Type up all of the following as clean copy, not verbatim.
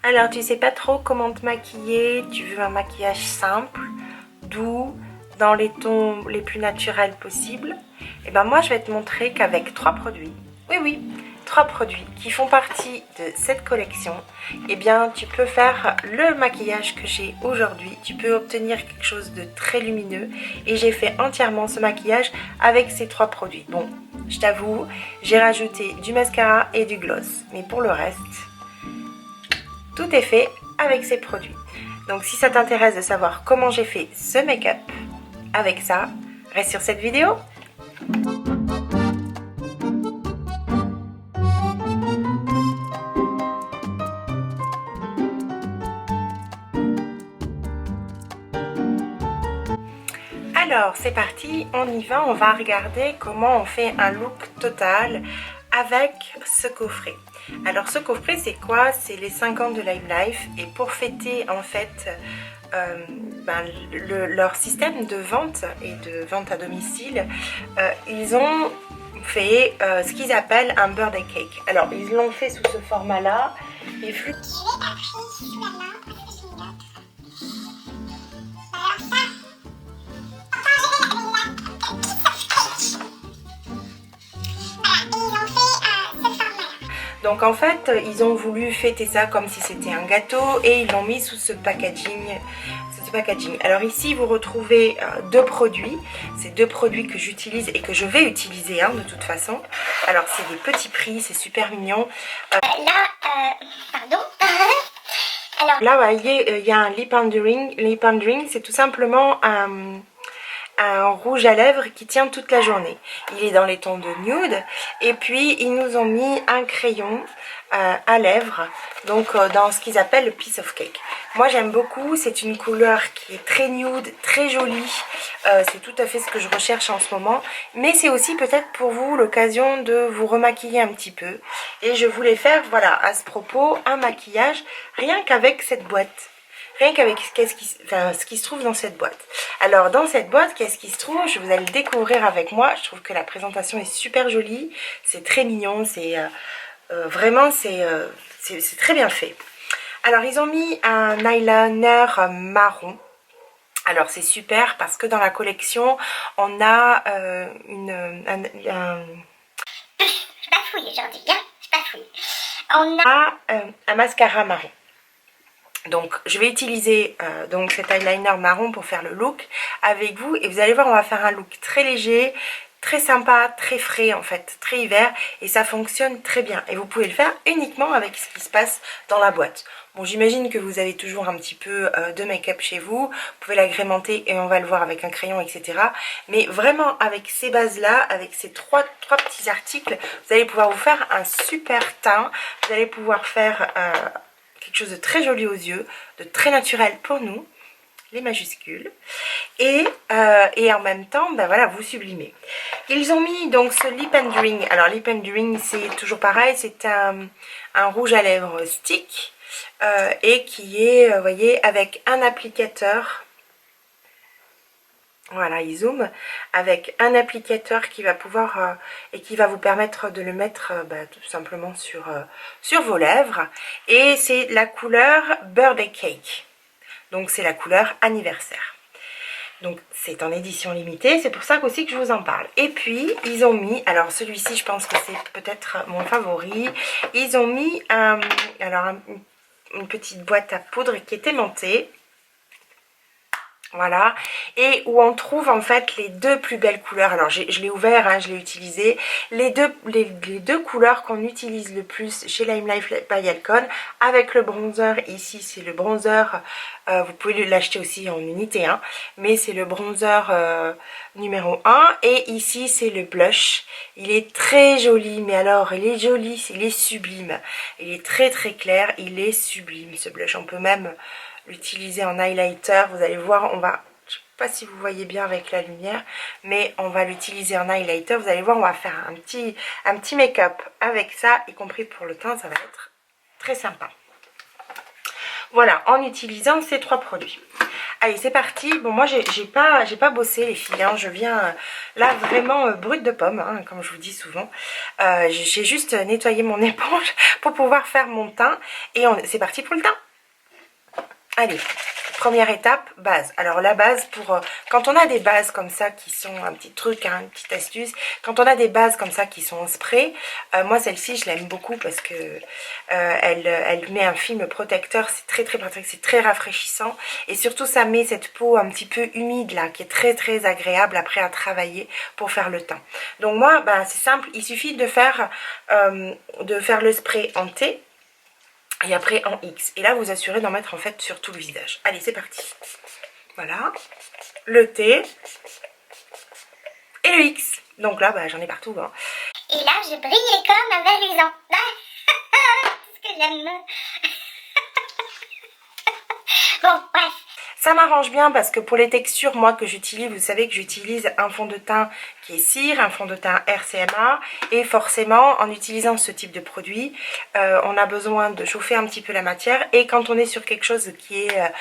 Alors tu sais pas trop comment te maquiller, tu veux un maquillage simple, doux, dans les tons les plus naturels possibles. Et ben moi je vais te montrer qu'avec 3 produits, oui, 3 produits qui font partie de cette collection, et bien tu peux faire le maquillage que j'ai aujourd'hui. Tu peux obtenir quelque chose de très lumineux et j'ai fait entièrement ce maquillage avec ces 3 produits. Bon, je t'avoue, j'ai rajouté du mascara et du gloss, mais pour le reste, tout est fait avec ces produits. Donc si ça t'intéresse de savoir comment j'ai fait ce make-up avec ça, reste sur cette vidéo. Alors c'est parti, on y va, on va regarder comment on fait un look total avec ce coffret. Alors ce coffret c'est quoi? C'est les 5 ans de Lime Life, et pour fêter en fait leur système de vente et de vente à domicile, ils ont fait ce qu'ils appellent un birthday cake. Alors ils l'ont fait sous ce format là, et donc en fait, ils ont voulu fêter ça comme si c'était un gâteau et ils l'ont mis sous ce packaging. Alors ici, vous retrouvez deux produits. C'est deux produits que j'utilise et que je vais utiliser de toute façon. Alors c'est des petits prix, c'est super mignon. Pardon. Alors là, vous voyez, il y a un lip enduring. Lip enduring, c'est tout simplement un rouge à lèvres qui tient toute la journée. Il est dans les tons de nude, et puis ils nous ont mis un crayon à lèvres, donc dans ce qu'ils appellent le piece of cake. Moi j'aime beaucoup, c'est une couleur qui est très nude, très jolie, c'est tout à fait ce que je recherche en ce moment, mais c'est aussi peut-être pour vous l'occasion de vous remaquiller un petit peu, et je voulais faire, voilà, à ce propos, un maquillage rien qu'avec cette boîte. Rien qu'avec ce qui se trouve dans cette boîte. Alors dans cette boîte, qu'est-ce qui se trouve? Vous allez le découvrir avec moi. Je trouve que la présentation est super jolie. C'est très mignon. C'est vraiment, c'est très bien fait. Alors ils ont mis un eyeliner marron. Alors c'est super parce que dans la collection, on a je bafouille aujourd'hui, je bafouille. On a un mascara marron. Donc je vais utiliser donc cet eyeliner marron pour faire le look avec vous, et vous allez voir, on va faire un look très léger, très sympa, très frais en fait, très hiver, et ça fonctionne très bien. Et vous pouvez le faire uniquement avec ce qui se passe dans la boîte. Bon, j'imagine que vous avez toujours un petit peu de make-up chez vous, vous pouvez l'agrémenter et on va le voir avec un crayon, etc. Mais vraiment avec ces bases là, avec ces trois petits articles, vous allez pouvoir vous faire un super teint, vous allez pouvoir faire quelque chose de très joli aux yeux, de très naturel pour nous, les majuscules, et en même temps, ben voilà, vous sublimez. Ils ont mis donc ce lip enduring. Alors lip enduring, c'est toujours pareil, c'est un rouge à lèvres stick, et qui est, vous voyez, avec un applicateur. Voilà, il zoome avec un applicateur qui va pouvoir et qui va vous permettre de le mettre tout simplement sur vos lèvres. Et c'est la couleur Birthday Cake. Donc c'est la couleur anniversaire. Donc c'est en édition limitée, c'est pour ça aussi que je vous en parle. Et puis ils ont mis, alors celui-ci je pense que c'est peut-être mon favori, ils ont mis une petite boîte à poudre qui est aimantée. Voilà, et où on trouve en fait les deux plus belles couleurs. Alors je l'ai ouvert, je l'ai utilisé. Les deux couleurs qu'on utilise le plus chez Lime Life by Alcon, avec le bronzer. Ici c'est le bronzer, vous pouvez l'acheter aussi en unité, mais c'est le bronzer numéro 1. Et ici c'est le blush. Il est très joli, mais alors il est joli, il est sublime. Il est très très clair, il est sublime ce blush. On peut même l'utiliser en highlighter. Vous allez voir, je ne sais pas si vous voyez bien avec la lumière, mais on va l'utiliser en highlighter. Vous allez voir, on va faire un petit make-up avec ça, y compris pour le teint, ça va être très sympa. Voilà, en utilisant ces 3 produits. Allez, c'est parti. Bon, moi, j'ai pas bossé, les filles. Hein. Je viens là vraiment brute de pomme, hein, comme je vous dis souvent. J'ai juste nettoyé mon éponge pour pouvoir faire mon teint. Et c'est parti pour le teint. Allez, première étape, base. Alors la base pour... quand on a des bases comme ça qui sont... Un petit truc, hein, une petite astuce. Quand on a des bases comme ça qui sont en spray, moi celle-ci je l'aime beaucoup parce que elle met un film protecteur. C'est très protecteur, c'est très rafraîchissant. Et surtout ça met cette peau un petit peu humide là, qui est très agréable après à travailler pour faire le teint. Donc moi, ben, c'est simple, il suffit de faire le spray en T. Et après en X. Et là, vous assurez d'en mettre en fait sur tout le visage. Allez, c'est parti. Voilà. Le T. Et le X. Donc là, bah, j'en ai partout. Hein. Et là, je brillais comme un ver luisant. C'est ce que j'aime. Bon, bref. Ça m'arrange bien parce que pour les textures, moi, que j'utilise, vous savez que j'utilise un fond de teint qui est cire, un fond de teint RCMA. Et forcément, en utilisant ce type de produit, on a besoin de chauffer un petit peu la matière. Et quand on est sur quelque chose qui est...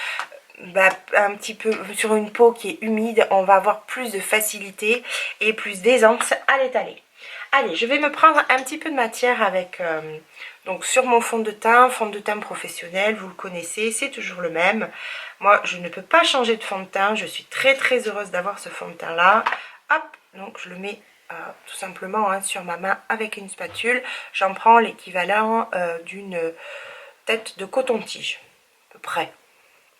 un petit peu sur une peau qui est humide, on va avoir plus de facilité et plus d'aisance à l'étaler. Allez, je vais me prendre un petit peu de matière avec donc sur mon fond de teint professionnel, vous le connaissez, c'est toujours le même. Moi, je ne peux pas changer de fond de teint, je suis très heureuse d'avoir ce fond de teint là. Hop, donc je le mets tout simplement hein, sur ma main avec une spatule. J'en prends l'équivalent d'une tête de coton-tige,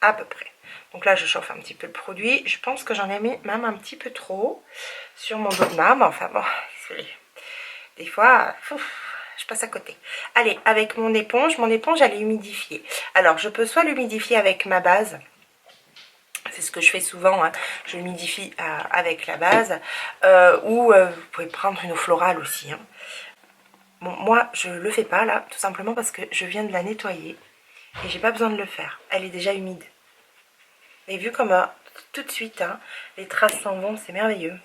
à peu près. Donc là, je chauffe un petit peu le produit. Je pense que j'en ai mis même un petit peu trop sur mon dos de main. Mais enfin bon, des fois, je passe à côté. Allez, avec mon éponge elle est humidifiée. Alors, je peux soit l'humidifier avec ma base. C'est ce que je fais souvent, hein. Je l'humidifie avec la base. Ou vous pouvez prendre une eau florale aussi. Hein. Bon, moi, je le fais pas là, tout simplement parce que je viens de la nettoyer. Et j'ai pas besoin de le faire. Elle est déjà humide. Et vu comme tout de suite, hein, les traces s'en vont, c'est merveilleux.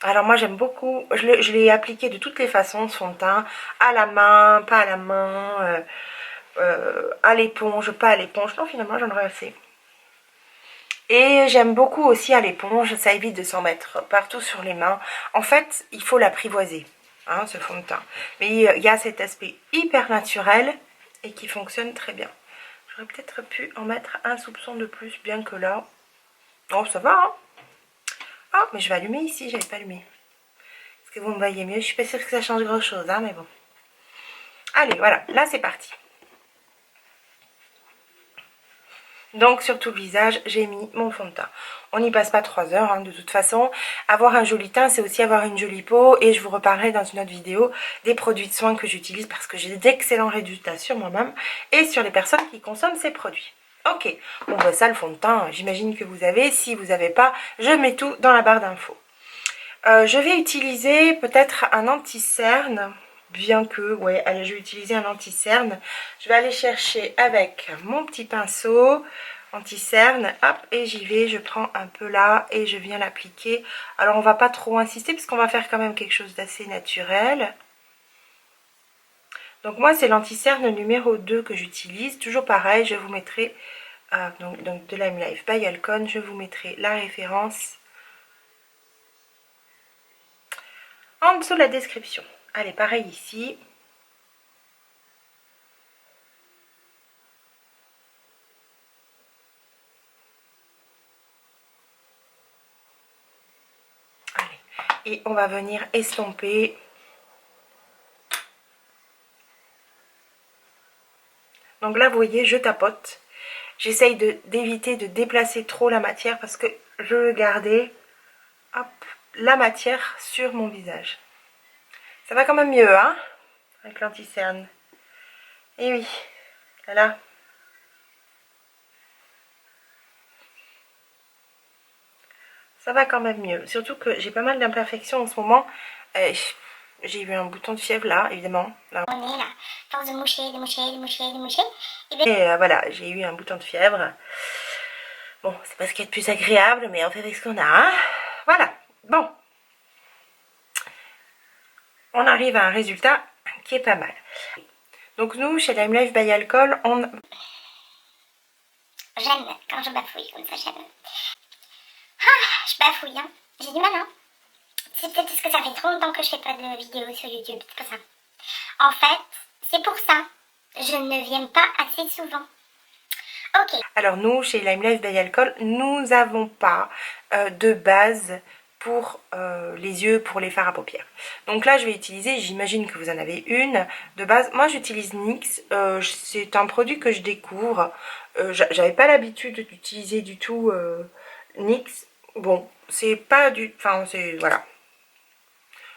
Alors moi j'aime beaucoup, je l'ai appliqué de toutes les façons ce fond de teint, à la main, pas à la main, à l'éponge, pas à l'éponge, non finalement j'en aurais assez. Et j'aime beaucoup aussi à l'éponge, ça évite de s'en mettre partout sur les mains. En fait, il faut l'apprivoiser, hein, ce fond de teint. Mais il y a cet aspect hyper naturel et qui fonctionne très bien. J'aurais peut-être pu en mettre un soupçon de plus, bien que là... Oh, ça va, hein. Ah, mais je vais allumer ici, j'avais pas allumé. Est-ce que vous me voyez mieux? Je suis pas sûre que ça change grand-chose, hein, mais bon. Allez, voilà, là c'est parti. Donc sur tout le visage, j'ai mis mon fond de teint. On n'y passe pas 3 heures, hein, de toute façon. Avoir un joli teint, c'est aussi avoir une jolie peau. Et je vous reparlerai dans une autre vidéo des produits de soins que j'utilise parce que j'ai d'excellents résultats sur moi-même et sur les personnes qui consomment ces produits. Ok, bon bah ça le fond de teint, j'imagine que vous avez. Si vous n'avez pas, je mets tout dans la barre d'infos. Je vais utiliser peut-être un anti-cerne, bien que, ouais, allez, je vais utiliser un anti-cerne. Je vais aller chercher avec mon petit pinceau anti-cerne, hop, et j'y vais, je prends un peu là et je viens l'appliquer. Alors on va pas trop insister parce qu'on va faire quand même quelque chose d'assez naturel. Donc moi c'est l'anti-cerne numéro 2 que j'utilise, toujours pareil, je vous mettrai, donc de Lime Life by Alcon, je vous mettrai la référence en dessous de la description. Allez, pareil ici. Allez. Et on va venir estomper. Donc là, vous voyez, je tapote. J'essaye d'éviter de déplacer trop la matière parce que je veux garder hop, la matière sur mon visage. Ça va quand même mieux, hein, avec l'anti-cerne. Et oui, voilà. Ça va quand même mieux. Surtout que j'ai pas mal d'imperfections en ce moment. J'ai eu un bouton de fièvre là, évidemment. Là. On est là, force de moucher, de moucher, de moucher, de moucher. Et voilà, j'ai eu un bouton de fièvre. Bon, c'est pas ce qui est le plus agréable, mais on fait avec ce qu'on a. Hein, voilà, bon. On arrive à un résultat qui est pas mal. Donc nous, chez Lime Life by Alcol, J'aime quand je bafouille comme ça, j'aime. Ah, je bafouille, hein. J'ai du mal, hein. C'est peut-être parce que ça fait trop longtemps que je fais pas de vidéos sur YouTube, c'est pour ça. En fait, c'est pour ça. Je ne viens pas assez souvent. Ok. Alors nous, chez Lime Life by Alcool, nous n'avons pas de base pour les yeux, pour les fards à paupières. Donc là, je vais utiliser, j'imagine que vous en avez une de base. Moi, j'utilise NYX. C'est un produit que je découvre. J'avais pas l'habitude d'utiliser du tout NYX. Bon, c'est pas du... Enfin, c'est... Voilà.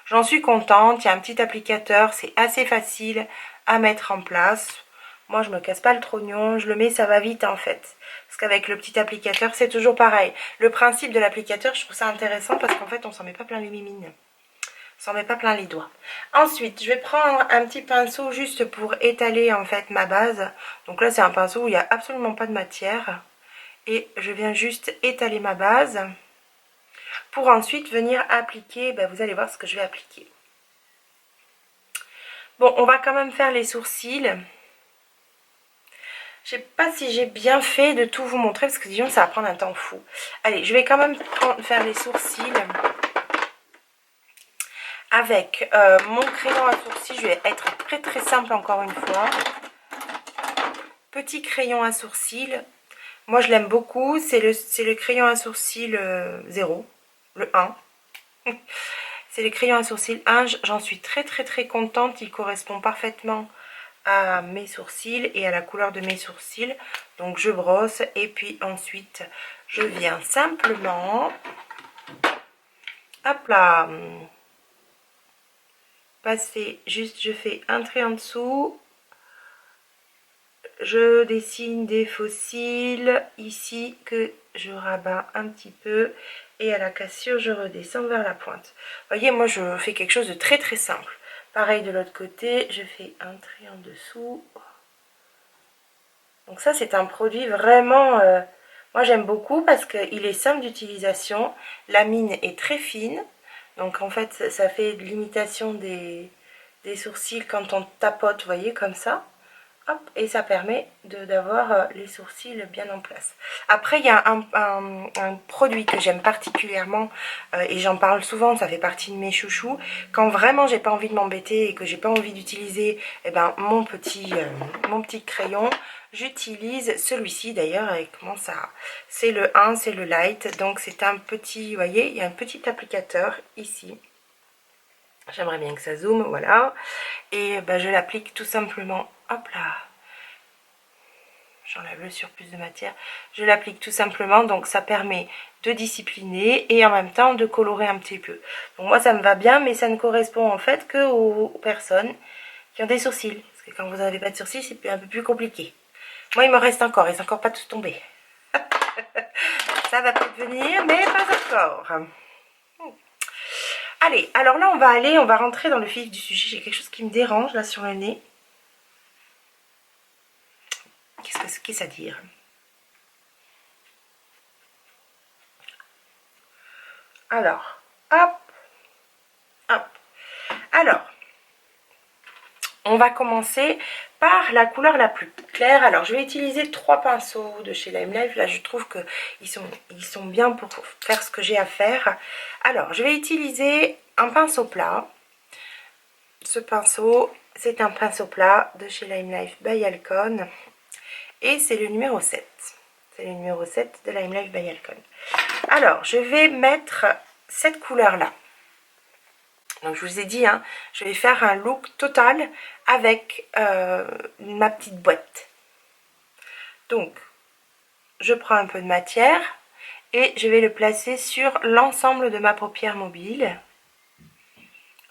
J'en suis contente. Il y a un petit applicateur. C'est assez facile à mettre en place. Moi, je me casse pas le trognon, je le mets, ça va vite en fait. Parce qu'avec le petit applicateur, c'est toujours pareil. Le principe de l'applicateur, je trouve ça intéressant parce qu'en fait, on s'en met pas plein les mimines. On s'en met pas plein les doigts. Ensuite, je vais prendre un petit pinceau juste pour étaler en fait ma base. Donc là, c'est un pinceau où il n'y a absolument pas de matière. Et je viens juste étaler ma base. Pour ensuite venir appliquer, ben, vous allez voir ce que je vais appliquer. Bon, on va quand même faire les sourcils. Je sais pas si j'ai bien fait de tout vous montrer parce que sinon ça va prendre un temps fou. Allez, je vais quand même faire les sourcils avec mon crayon à sourcils. Je vais être très très simple encore une fois. Petit crayon à sourcils. Moi je l'aime beaucoup. C'est le crayon à sourcils 0, le 1. C'est le crayon à sourcils 1. J'en suis très très très contente. Il correspond parfaitement à mes sourcils et à la couleur de mes sourcils. Donc je brosse et puis ensuite je viens simplement, hop là, passer, juste je fais un trait en dessous, je dessine des faux cils ici que je rabats un petit peu et à la cassure je redescends vers la pointe. Vous voyez, moi je fais quelque chose de très très simple. Pareil de l'autre côté, je fais un trait en dessous. Donc ça c'est un produit vraiment, moi j'aime beaucoup parce qu'il est simple d'utilisation, la mine est très fine, donc en fait ça fait de l'imitation des sourcils quand on tapote, vous voyez, comme ça. Hop, et ça permet d'avoir les sourcils bien en place. Après, il y a un produit que j'aime particulièrement et j'en parle souvent, ça fait partie de mes chouchous. Quand vraiment j'ai pas envie de m'embêter et que j'ai pas envie d'utiliser mon petit crayon, j'utilise celui-ci d'ailleurs. Et comment ça? C'est le 1, c'est le light. Donc c'est un petit, vous voyez, il y a un petit applicateur ici. J'aimerais bien que ça zoome, voilà. Et je l'applique tout simplement, hop là. J'enlève le surplus de matière. Je l'applique tout simplement, donc ça permet de discipliner et en même temps de colorer un petit peu. Donc moi ça me va bien, mais ça ne correspond en fait que aux personnes qui ont des sourcils. Parce que quand vous n'avez pas de sourcils, c'est un peu plus compliqué. Moi il me reste encore, ils sont encore pas tous tombés. Ça va peut-être venir, mais pas encore. Allez, alors là on va rentrer dans le vif du sujet. J'ai quelque chose qui me dérange là sur le nez. Qu'est-ce à dire? Alors, hop, hop. Alors, on va commencer par la couleur la plus claire. Alors, je vais utiliser 3 pinceaux de chez Lime Life. Là, je trouve qu'ils sont bien pour faire ce que j'ai à faire. Alors, je vais utiliser un pinceau plat. Ce pinceau, c'est un pinceau plat de chez Lime Life by Alcon. Et c'est le numéro 7. C'est le numéro 7 de Lime Life by Alcon. Alors, je vais mettre cette couleur-là. Donc, je vous ai dit, hein, je vais faire un look total avec ma petite boîte. Donc, je prends un peu de matière et je vais le placer sur l'ensemble de ma paupière mobile.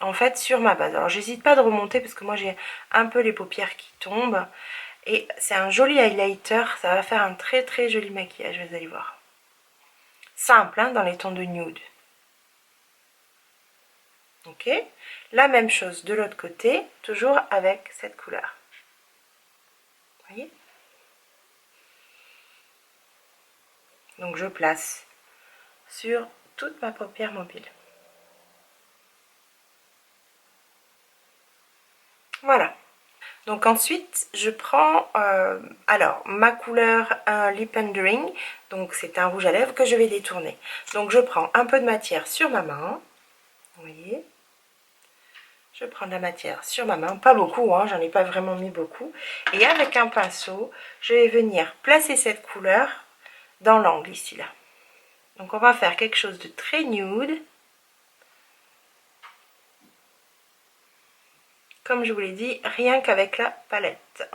En fait, sur ma base. Alors, j'hésite pas de remonter parce que moi, j'ai un peu les paupières qui tombent. Et c'est un joli highlighter. Ça va faire un très très joli maquillage, vous allez voir. Simple, hein, dans les tons de nude. Ok, la même chose de l'autre côté, toujours avec cette couleur. Vous voyez? Donc je place sur toute ma paupière mobile. Voilà. Donc ensuite, je prends alors ma couleur, un Lip and Ring. Donc c'est un rouge à lèvres que je vais détourner. Donc je prends un peu de matière sur ma main. Vous voyez, je prends de la matière sur ma main, pas beaucoup, hein, j'en ai pas vraiment mis beaucoup. Et avec un pinceau, je vais venir placer cette couleur dans l'angle ici là. Donc on va faire quelque chose de très nude. Comme je vous l'ai dit, rien qu'avec la palette.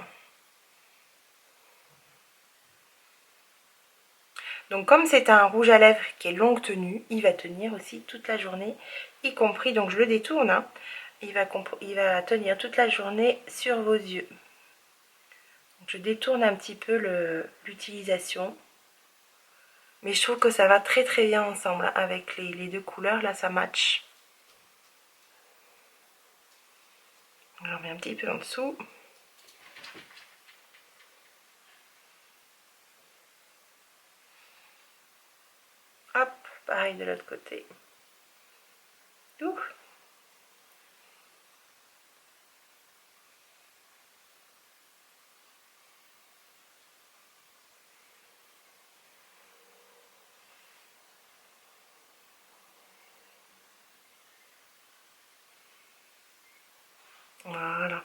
Donc comme c'est un rouge à lèvres qui est longue tenue, il va tenir aussi toute la journée, y compris, donc je le détourne, hein, il va tenir toute la journée sur vos yeux. Donc je détourne un petit peu l'utilisation. Mais je trouve que ça va très très bien ensemble avec les deux couleurs, là ça match. On en met un petit peu en dessous. Hop, pareil de l'autre côté. Ouh. Voilà.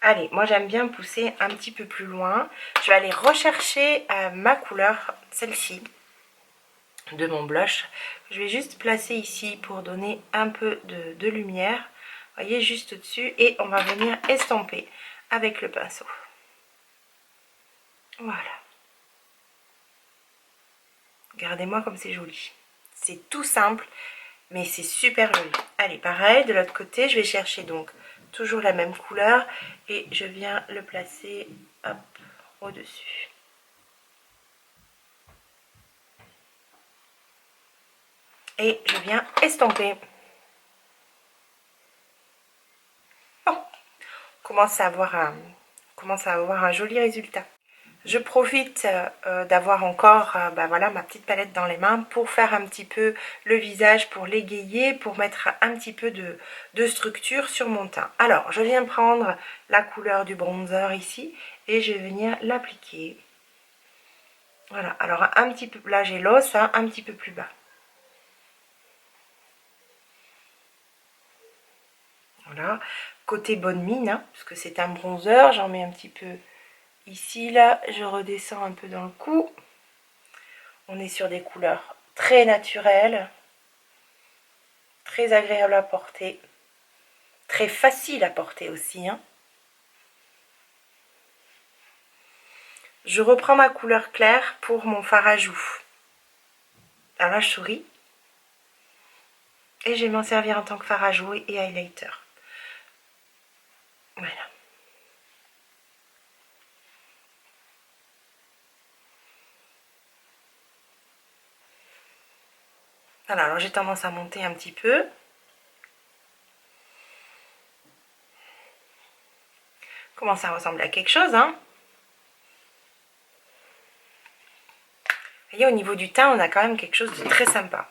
Allez, moi j'aime bien pousser un petit peu plus loin. Je vais aller rechercher ma couleur, celle-ci, de mon blush. Je vais juste placer ici pour donner un peu de lumière. Vous voyez, juste au-dessus. Et on va venir estomper avec le pinceau. Voilà. Regardez-moi comme c'est joli. C'est tout simple, mais c'est super joli. Allez, pareil, de l'autre côté, je vais chercher donc toujours la même couleur et je viens le placer, hop, au-dessus. Et je viens estomper. Oh, on commence à avoir un joli résultat. Je profite d'avoir encore voilà, ma petite palette dans les mains pour faire un petit peu le visage, pour l'égayer, pour mettre un petit peu de structure sur mon teint. Alors, je viens prendre la couleur du bronzer ici et je vais venir l'appliquer. Voilà, alors un petit peu, là j'ai l'os, hein, un petit peu plus bas. Voilà, côté bonne mine, hein, parce que c'est un bronzer, j'en mets un petit peu ici, là, je redescends un peu dans le cou. On est sur des couleurs très naturelles, très agréables à porter, très faciles à porter aussi, hein. Je reprends ma couleur claire pour mon fard à joues. Alors là, je souris. Et je vais m'en servir en tant que fard à joues et highlighter. Voilà. Voilà, alors j'ai tendance à monter un petit peu. Comment ça ressemble à quelque chose, hein. Vous voyez, au niveau du teint, on a quand même quelque chose de très sympa.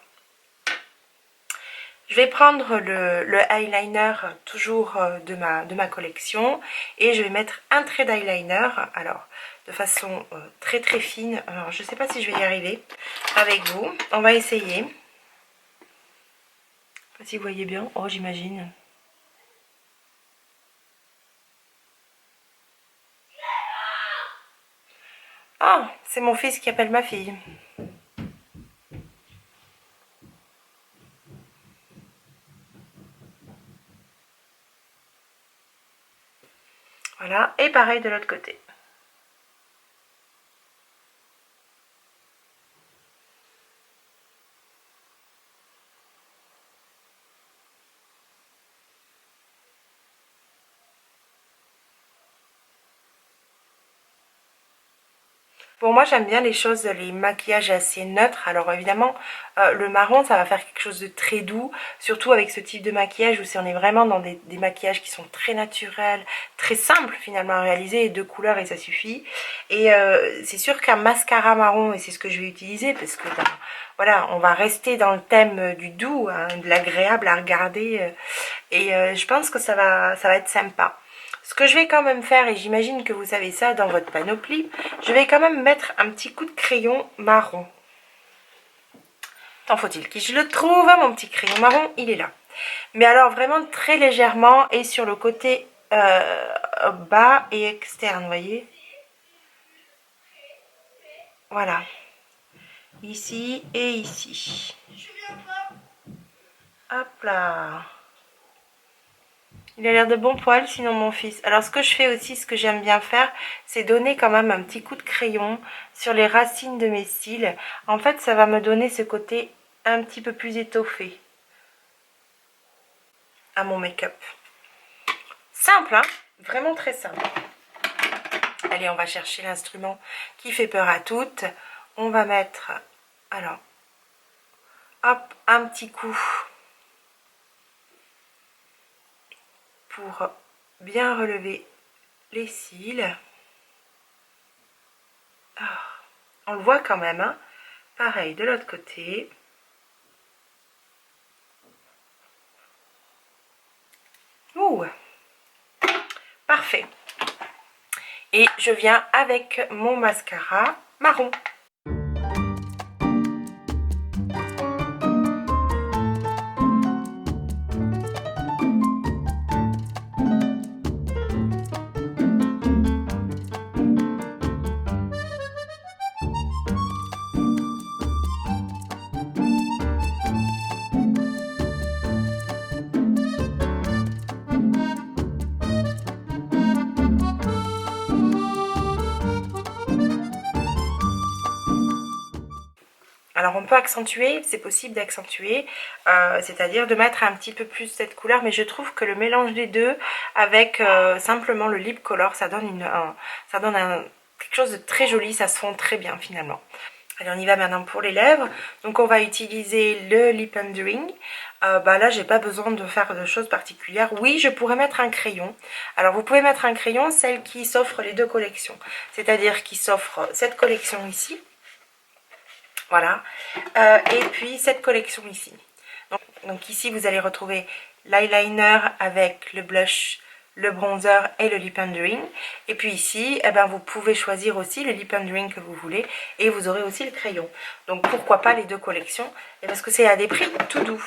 Je vais prendre le eyeliner toujours de ma collection et je vais mettre un trait d'eyeliner, alors de façon très très fine. Alors je ne sais pas si je vais y arriver avec vous, on va essayer. Je ne sais pas si vous voyez bien, oh j'imagine. Ah, c'est mon fils qui appelle ma fille. Voilà, et pareil de l'autre côté. Pour moi, j'aime bien les choses, les maquillages assez neutres. Alors évidemment, le marron, ça va faire quelque chose de très doux. Surtout avec ce type de maquillage où si on est vraiment dans des maquillages qui sont très naturels, très simples finalement à réaliser, et deux couleurs et ça suffit. Et c'est sûr qu'un mascara marron, et c'est ce que je vais utiliser, parce que voilà, on va rester dans le thème du doux, hein, de l'agréable à regarder. Et je pense que ça va être sympa. Ce que je vais quand même faire, et j'imagine que vous savez ça dans votre panoplie, je vais quand même mettre un petit coup de crayon marron. Tant faut-il que je le trouve, mon petit crayon marron, il est là. Mais alors vraiment très légèrement et sur le côté bas et externe, vous voyez. Voilà. Ici et ici. Hop là. Il a l'air de bon poil, sinon mon fils. Alors ce que je fais aussi, ce que j'aime bien faire, c'est donner quand même un petit coup de crayon sur les racines de mes cils. En fait, ça va me donner ce côté un petit peu plus étoffé à mon make-up. Simple, hein? Vraiment très simple. Allez, on va chercher l'instrument qui fait peur à toutes. On va mettre, alors, hop, un petit coup pour bien relever les cils. Oh, on le voit quand même, hein. Pareil de l'autre côté. Ouh, parfait. Et je viens avec mon mascara marron. Alors on peut accentuer, c'est possible d'accentuer, c'est-à-dire de mettre un petit peu plus cette couleur, mais je trouve que le mélange des deux avec simplement le lip color, ça donne, quelque chose de très joli, ça se fond très bien finalement. Allez, on y va maintenant pour les lèvres. Donc on va utiliser le lip ending. Là, j'ai pas besoin de faire de choses particulières. Oui, je pourrais mettre un crayon. Alors vous pouvez mettre un crayon, celle qui s'offre les deux collections, c'est-à-dire qui s'offre cette collection ici. Voilà, et puis cette collection ici. Donc ici vous allez retrouver l'eyeliner avec le blush, le bronzer et le lip ending. Et puis ici, eh ben, vous pouvez choisir aussi le lip ending que vous voulez et vous aurez aussi le crayon. Donc pourquoi pas les deux collections, et parce que c'est à des prix tout doux.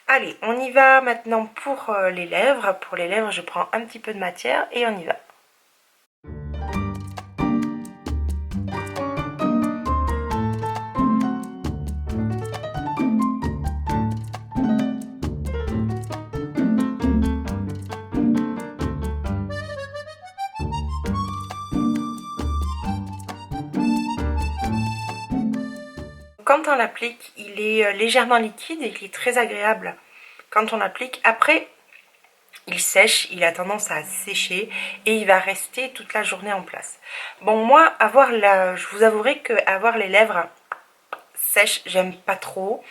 Allez, on y va maintenant pour les lèvres. Pour les lèvres, je prends un petit peu de matière et on y va. Quand on l'applique, il est légèrement liquide et il est très agréable quand on l'applique. Après, il sèche, il a tendance à sécher et il va rester toute la journée en place. Bon, moi, je vous avouerai que avoir les lèvres sèches, j'aime pas trop.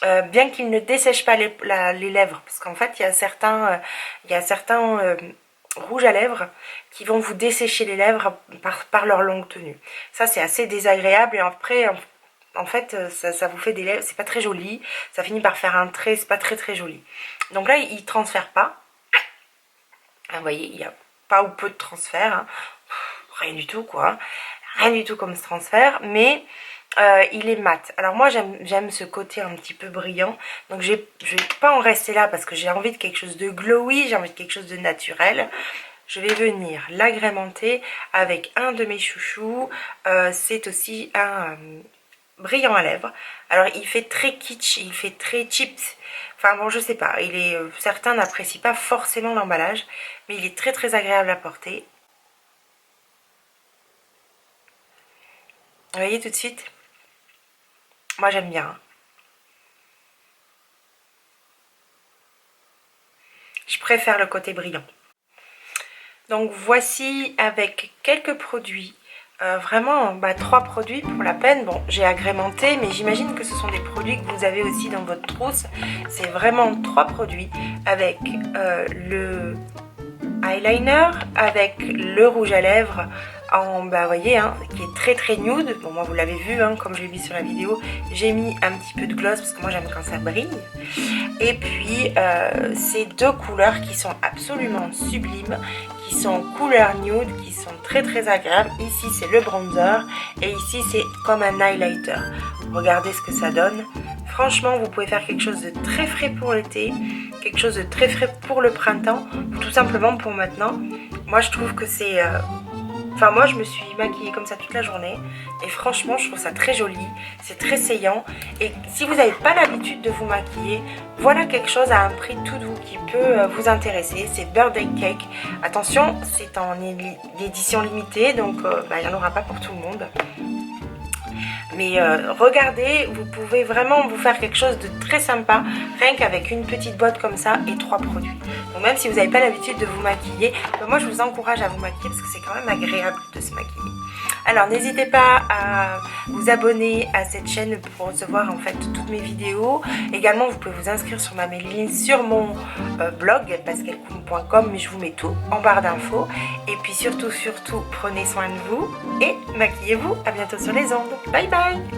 Bien qu'il ne dessèche pas les lèvres, parce qu'en fait, il y a certains rouges à lèvres qui vont vous dessécher les lèvres par leur longue tenue. Ça, c'est assez désagréable et après... En fait, ça vous fait des lèvres, c'est pas très joli, ça finit par faire un trait, c'est pas très très joli. Donc là, il ne transfère pas. Vous voyez, il n'y a pas ou peu de transfert, hein. Rien du tout quoi, rien du tout comme ce transfert, mais il est mat. Alors moi j'aime ce côté un petit peu brillant, donc je vais pas en rester là parce que j'ai envie de quelque chose de glowy, j'ai envie de quelque chose de naturel. Je vais venir l'agrémenter avec un de mes chouchous, c'est aussi un... brillant à lèvres. Alors il fait très kitsch, il fait très cheap. Enfin bon, je sais pas, certains n'apprécient pas forcément l'emballage, mais il est très très agréable à porter. Vous voyez tout de suite, moi j'aime bien. Je préfère le côté brillant. Donc voici avec quelques produits. Vraiment 3 produits pour la peine. Bon, j'ai agrémenté, mais j'imagine que ce sont des produits que vous avez aussi dans votre trousse. C'est vraiment 3 produits avec le eyeliner, avec le rouge à lèvres bah, vous voyez, hein, qui est très très nude. Bon, moi vous l'avez vu, hein, comme je l'ai mis sur la vidéo, j'ai mis un petit peu de gloss parce que moi j'aime quand ça brille. Et puis ces deux couleurs qui sont absolument sublimes, qui sont couleur nude, qui sont très très agréables. Ici c'est le bronzer et ici c'est comme un highlighter. Regardez ce que ça donne. Franchement, vous pouvez faire quelque chose de très frais pour l'été, quelque chose de très frais pour le printemps, ou tout simplement pour maintenant. Moi je trouve que c'est... Enfin moi je me suis maquillée comme ça toute la journée et franchement je trouve ça très joli, c'est très saillant et si vous n'avez pas l'habitude de vous maquiller, voilà quelque chose à un prix tout doux qui peut vous intéresser, c'est Birthday Cake. Attention, c'est en édition limitée donc il n'y en aura pas pour tout le monde. Mais regardez, vous pouvez vraiment vous faire quelque chose de très sympa, rien qu'avec une petite boîte comme ça et 3 produits. Donc même si vous n'avez pas l'habitude de vous maquiller, moi je vous encourage à vous maquiller parce que c'est quand même agréable de se maquiller. Alors n'hésitez pas à vous abonner à cette chaîne pour recevoir en fait toutes mes vidéos. Également vous pouvez vous inscrire sur ma mailing list sur mon blog pascalcoum.com, mais je vous mets tout en barre d'infos. Et puis surtout prenez soin de vous et maquillez-vous. À bientôt sur les ondes. Bye bye.